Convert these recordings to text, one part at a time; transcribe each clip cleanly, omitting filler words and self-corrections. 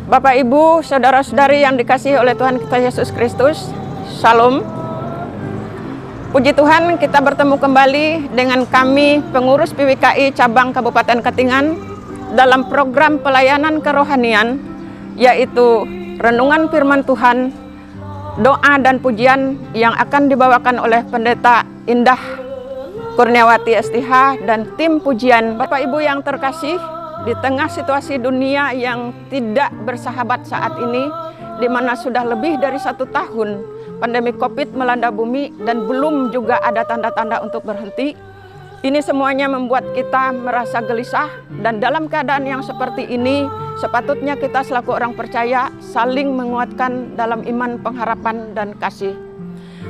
Bapak, Ibu, saudara-saudari yang dikasihi oleh Tuhan kita Yesus Kristus, Shalom. Puji Tuhan, kita bertemu kembali dengan kami pengurus PWKI Cabang Kabupaten Katingan dalam program pelayanan kerohanian, yaitu renungan firman Tuhan, doa dan pujian yang akan dibawakan oleh Pendeta Indah Kurniawati STH dan tim pujian. Bapak Ibu yang terkasih, di tengah situasi dunia yang tidak bersahabat saat ini, di mana sudah lebih dari 1 tahun pandemi COVID melanda bumi dan belum juga ada tanda-tanda untuk berhenti, ini semuanya membuat kita merasa gelisah. Dan dalam keadaan yang seperti ini, sepatutnya kita selaku orang percaya saling menguatkan dalam iman, pengharapan, dan kasih.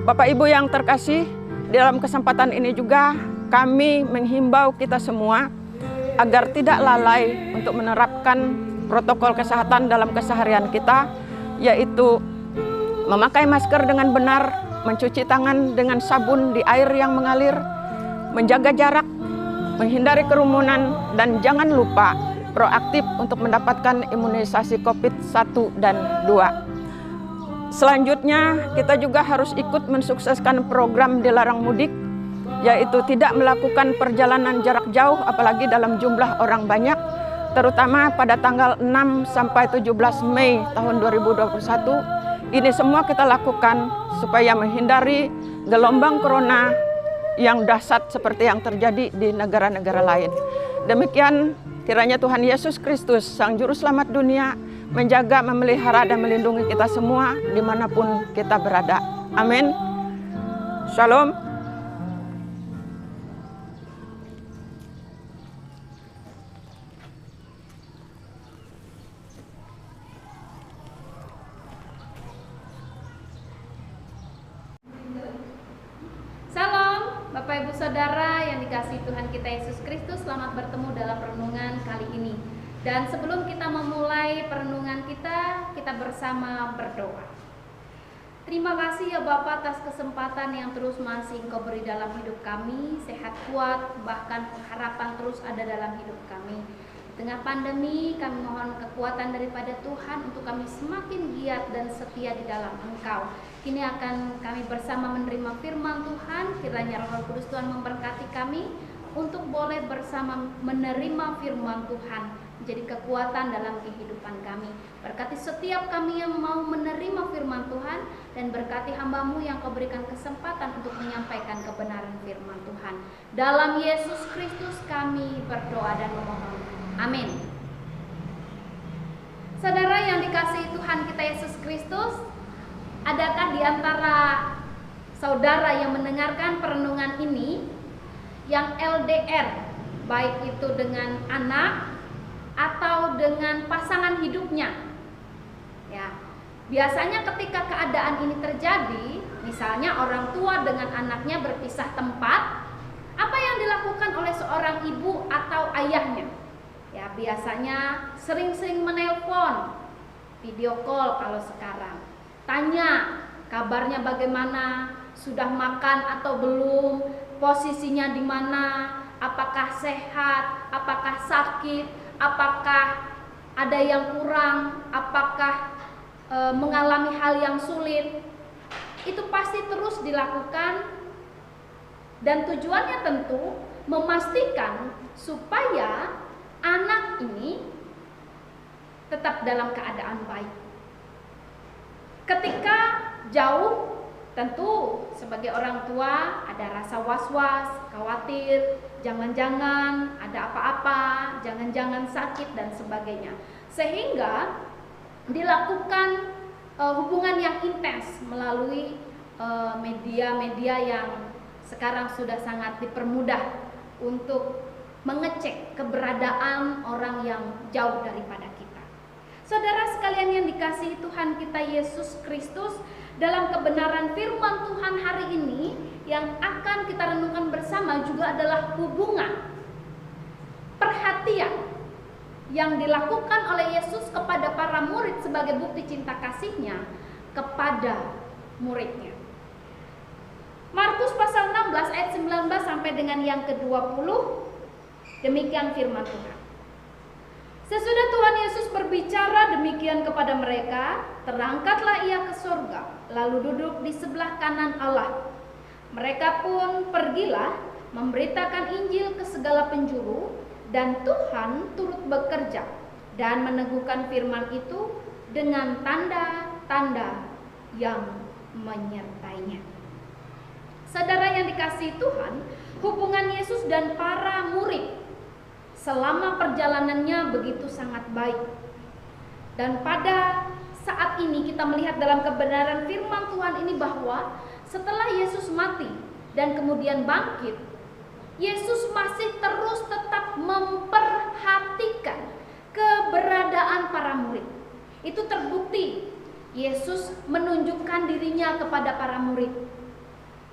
Bapak Ibu yang terkasih, dalam kesempatan ini juga kami menghimbau kita semua agar tidak lalai untuk menerapkan protokol kesehatan dalam keseharian kita, yaitu memakai masker dengan benar, mencuci tangan dengan sabun di air yang mengalir, menjaga jarak, menghindari kerumunan, dan jangan lupa proaktif untuk mendapatkan imunisasi COVID-1 dan 2. Selanjutnya, kita juga harus ikut mensukseskan program dilarang mudik, yaitu tidak melakukan perjalanan jarak jauh apalagi dalam jumlah orang banyak, terutama pada tanggal 6 sampai 17 Mei tahun 2021. Ini semua kita lakukan supaya menghindari gelombang corona yang dahsyat seperti yang terjadi di negara-negara lain. Demikian kiranya Tuhan Yesus Kristus, Sang Juru Selamat dunia, menjaga, memelihara, dan melindungi kita semua dimanapun kita berada. Amin. Shalom. Bapak Ibu Saudara yang dikasihi Tuhan kita Yesus Kristus, selamat bertemu dalam renungan kali ini. Dan sebelum kita memulai perenungan kita bersama berdoa. Terima kasih ya Bapa atas kesempatan yang terus masih Engkau beri dalam hidup kami, sehat kuat, bahkan pengharapan terus ada dalam hidup kami. Di tengah pandemi kami mohon kekuatan daripada Tuhan untuk kami semakin giat dan setia di dalam Engkau. Kini akan kami bersama menerima firman Tuhan. Kiranya Roh Kudus Tuhan memberkati kami untuk boleh bersama menerima firman Tuhan, menjadi kekuatan dalam kehidupan kami. Berkati setiap kami yang mau menerima firman Tuhan, dan berkati hamba-Mu yang Kau berikan kesempatan untuk menyampaikan kebenaran firman Tuhan. Dalam Yesus Kristus kami berdoa dan memohon. Amin. Saudara yang dikasihi Tuhan kita Yesus Kristus, adakah di antara saudara yang mendengarkan perenungan ini yang LDR, baik itu dengan anak atau dengan pasangan hidupnya? Ya, biasanya ketika keadaan ini terjadi, misalnya orang tua dengan anaknya berpisah tempat, apa yang dilakukan oleh seorang ibu atau ayahnya? Ya, biasanya sering-sering menelpon, video call kalau sekarang. Tanya kabarnya bagaimana, sudah makan atau belum, posisinya di mana, apakah sehat, apakah sakit, apakah ada yang kurang, apakah mengalami hal yang sulit. Itu pasti terus dilakukan, dan tujuannya tentu memastikan supaya anak ini tetap dalam keadaan baik. Ketika jauh, tentu sebagai orang tua ada rasa was-was, khawatir, jangan-jangan ada apa-apa, jangan-jangan sakit dan sebagainya. Sehingga dilakukan hubungan yang intens melalui media-media yang sekarang sudah sangat dipermudah untuk mengecek keberadaan orang yang jauh daripada kita. Saudara sekalian yang dikasihi Tuhan kita Yesus Kristus, dalam kebenaran firman Tuhan hari ini yang akan kita renungkan bersama juga adalah hubungan, perhatian yang dilakukan oleh Yesus kepada para murid sebagai bukti cinta kasih-Nya kepada muridnya. Markus pasal 16 ayat 19 sampai dengan yang ke-20, demikian firman Tuhan. Sesudah Tuhan Yesus berbicara demikian kepada mereka, terangkatlah ia ke surga, lalu duduk di sebelah kanan Allah. Mereka pun pergilah memberitakan Injil ke segala penjuru, dan Tuhan turut bekerja dan meneguhkan firman itu dengan tanda-tanda yang menyertainya. Saudara yang dikasihi Tuhan, hubungan Yesus dan para murid selama perjalanannya begitu sangat baik. Dan pada saat ini kita melihat dalam kebenaran firman Tuhan ini bahwa setelah Yesus mati dan kemudian bangkit, Yesus masih terus tetap memperhatikan keberadaan para murid. Itu terbukti Yesus menunjukkan dirinya kepada para murid,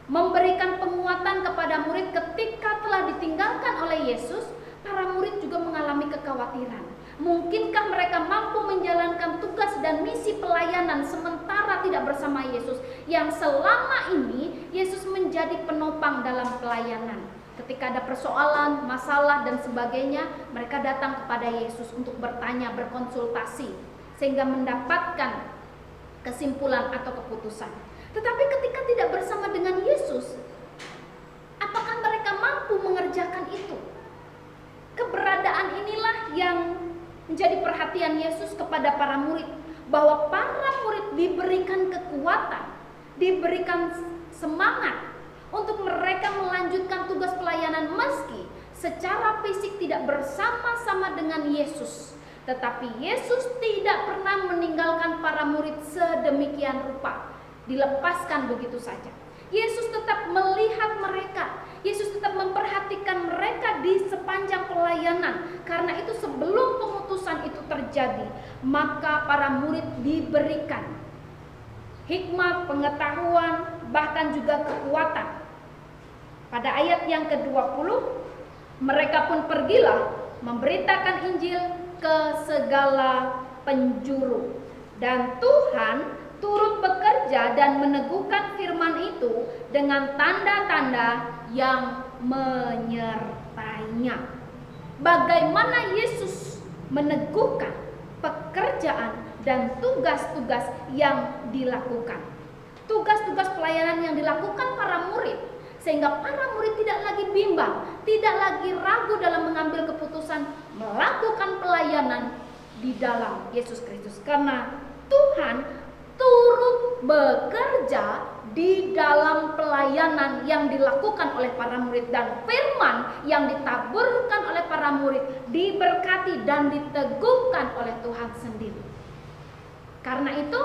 memberikan penguatan kepada murid ketika telah ditinggalkan oleh Yesus. Para murid juga mengalami kekhawatiran. Mungkinkah mereka mampu menjalankan tugas dan misi pelayanan sementara tidak bersama Yesus, yang selama ini Yesus menjadi penopang dalam pelayanan. Ketika ada persoalan, masalah dan sebagainya, mereka datang kepada Yesus untuk bertanya, berkonsultasi, sehingga mendapatkan kesimpulan atau keputusan. Tetapi ketika tidak bersama dengan Yesus, apakah mereka mampu mengerjakan itu? Keberadaan inilah yang menjadi perhatian Yesus kepada para murid, bahwa para murid diberikan kekuatan, diberikan semangat untuk mereka melanjutkan tugas pelayanan meski secara fisik tidak bersama-sama dengan Yesus. Tetapi Yesus tidak pernah meninggalkan para murid sedemikian rupa, dilepaskan begitu saja. Yesus tetap melihat mereka, Yesus tetap memperhatikan mereka di sepanjang pelayanan. Karena itu sebelum pengutusan itu terjadi, maka para murid diberikan hikmat, pengetahuan, bahkan juga kekuatan. Pada ayat yang ke-20, mereka pun pergilah memberitakan Injil ke segala penjuru, dan Tuhan turut bekerja dan meneguhkan firman itu dengan tanda-tanda yang menyertainya. Bagaimana Yesus meneguhkan pekerjaan dan tugas-tugas yang dilakukan, tugas-tugas pelayanan yang dilakukan para murid, sehingga para murid tidak lagi bimbang, tidak lagi ragu dalam mengambil keputusan melakukan pelayanan di dalam Yesus Kristus, karena Tuhan turut bekerja di dalam pelayanan yang dilakukan oleh para murid, dan firman yang ditaburkan oleh para murid diberkati dan diteguhkan oleh Tuhan sendiri. Karena itu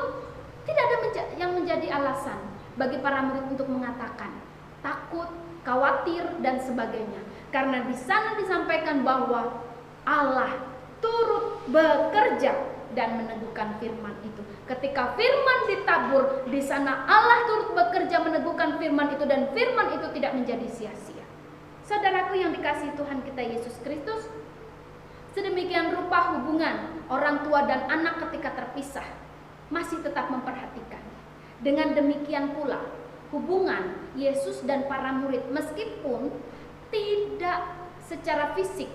tidak ada yang menjadi alasan bagi para murid untuk mengatakan takut, khawatir dan sebagainya, karena di sana disampaikan bahwa Allah turut bekerja dan meneguhkan firman itu. Ketika firman ditabur, di sana Allah turut bekerja meneguhkan firman itu, dan firman itu tidak menjadi sia-sia. Saudaraku yang dikasihi Tuhan kita Yesus Kristus, sedemikian rupa hubungan orang tua dan anak ketika terpisah masih tetap memperhatikan. Dengan demikian pula hubungan Yesus dan para murid, meskipun tidak secara fisik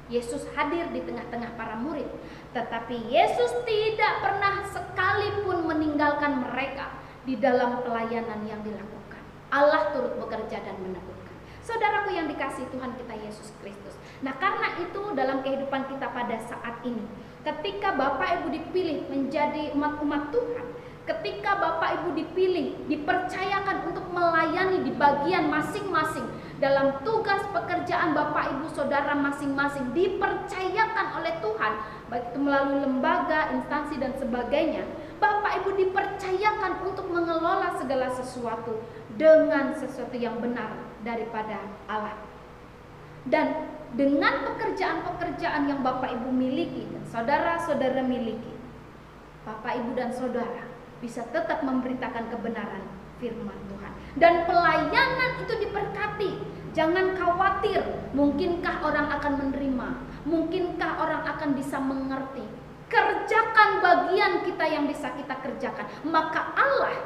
Yesus hadir di tengah-tengah para murid, tetapi Yesus tidak pernah sekalipun meninggalkan mereka di dalam pelayanan yang dilakukan. Allah turut bekerja dan meneguhkan. Saudaraku yang dikasihi Tuhan kita Yesus Kristus. Nah, karena itu dalam kehidupan kita pada saat ini, ketika Bapak Ibu dipilih menjadi umat-umat Tuhan, ketika Bapak Ibu dipilih, dipercayakan untuk melayani di bagian masing-masing dalam tugas pekerjaan Bapak Ibu Saudara masing-masing, dipercayakan oleh Tuhan, baik itu melalui lembaga, instansi dan sebagainya, Bapak Ibu dipercayakan untuk mengelola segala sesuatu dengan sesuatu yang benar daripada Allah. Dan dengan pekerjaan-pekerjaan yang Bapak Ibu miliki dan saudara-saudara miliki, Bapak Ibu dan saudara bisa tetap memberitakan kebenaran firman Tuhan, dan pelayanan itu diberkati. Jangan khawatir, mungkinkah orang akan menerima, mungkinkah orang akan bisa mengerti. Kerjakan bagian kita yang bisa kita kerjakan, maka Allah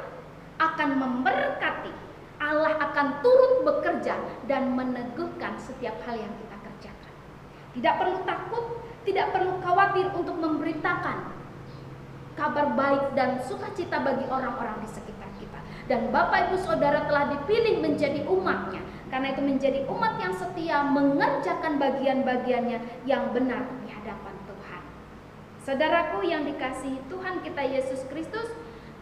akan memberkati, Allah akan turut bekerja dan meneguhkan setiap hal yang kita kerjakan. Tidak perlu takut, tidak perlu khawatir untuk memberitakan kabar baik dan sukacita bagi orang-orang di sekitar kita. Dan Bapak Ibu Saudara telah dipilih menjadi umatnya. Karena itu menjadi umat yang setia, mengerjakan bagian-bagiannya yang benar di hadapan Tuhan. Saudaraku yang dikasihi Tuhan kita Yesus Kristus,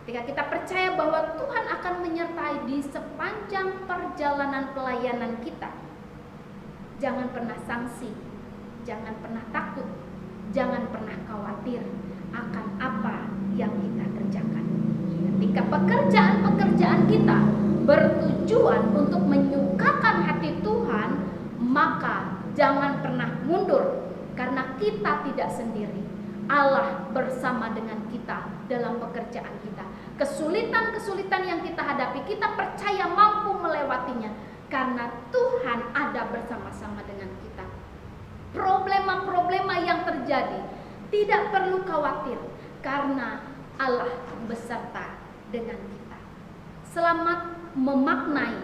ketika kita percaya bahwa Tuhan akan menyertai di sepanjang perjalanan pelayanan kita, jangan pernah sangsi, jangan pernah takut, jangan pernah khawatir akan apa yang kita kerjakan. Ketika pekerjaan-pekerjaan kita bertujuan untuk menyukakan hati Tuhan, maka jangan pernah mundur, karena kita tidak sendiri. Allah bersama dengan kita dalam pekerjaan kita. Kesulitan-kesulitan yang kita hadapi, kita percaya mampu melewatinya, karena Tuhan ada bersama-sama dengan kita. Problema-problema yang terjadi, tidak perlu khawatir, karena Allah beserta dengan kita. Selamat memaknai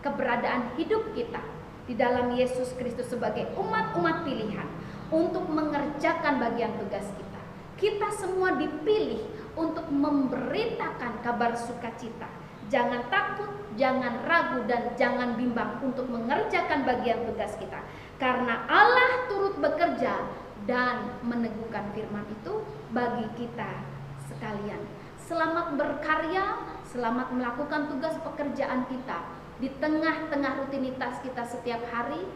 keberadaan hidup kita di dalam Yesus Kristus sebagai umat-umat pilihan untuk mengerjakan bagian tugas kita. Kita semua dipilih untuk memberitakan kabar sukacita. Jangan takut, jangan ragu, dan jangan bimbang untuk mengerjakan bagian tugas kita. Karena Allah turut bekerja dan meneguhkan firman itu bagi kita sekalian. Selamat berkarya, selamat melakukan tugas pekerjaan kita di tengah-tengah rutinitas kita setiap hari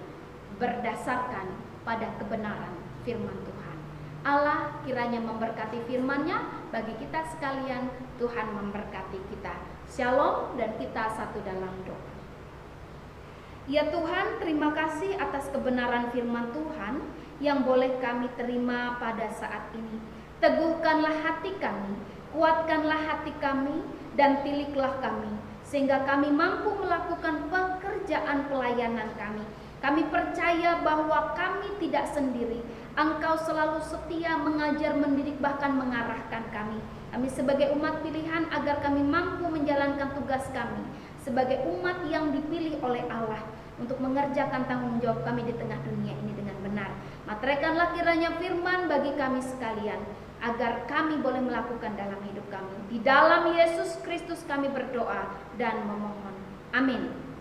berdasarkan pada kebenaran firman Tuhan. Allah kiranya memberkati firman-Nya bagi kita sekalian. Tuhan memberkati kita. Shalom, dan kita satu dalam doa. Ya Tuhan, terima kasih atas kebenaran firman Tuhan yang boleh kami terima pada saat ini. Teguhkanlah hati kami, kuatkanlah hati kami, dan pilihlah kami, sehingga kami mampu melakukan pekerjaan pelayanan kami. Kami percaya bahwa kami tidak sendiri. Engkau selalu setia mengajar, mendidik, bahkan mengarahkan kami. Kami sebagai umat pilihan agar kami mampu menjalankan tugas kami sebagai umat yang dipilih oleh Allah untuk mengerjakan tanggung jawab kami di tengah dunia ini dengan benar. Materaikanlah kiranya firman bagi kami sekalian, agar kami boleh melakukan dalam hidup kami. Di dalam Yesus Kristus kami berdoa dan memohon. Amin.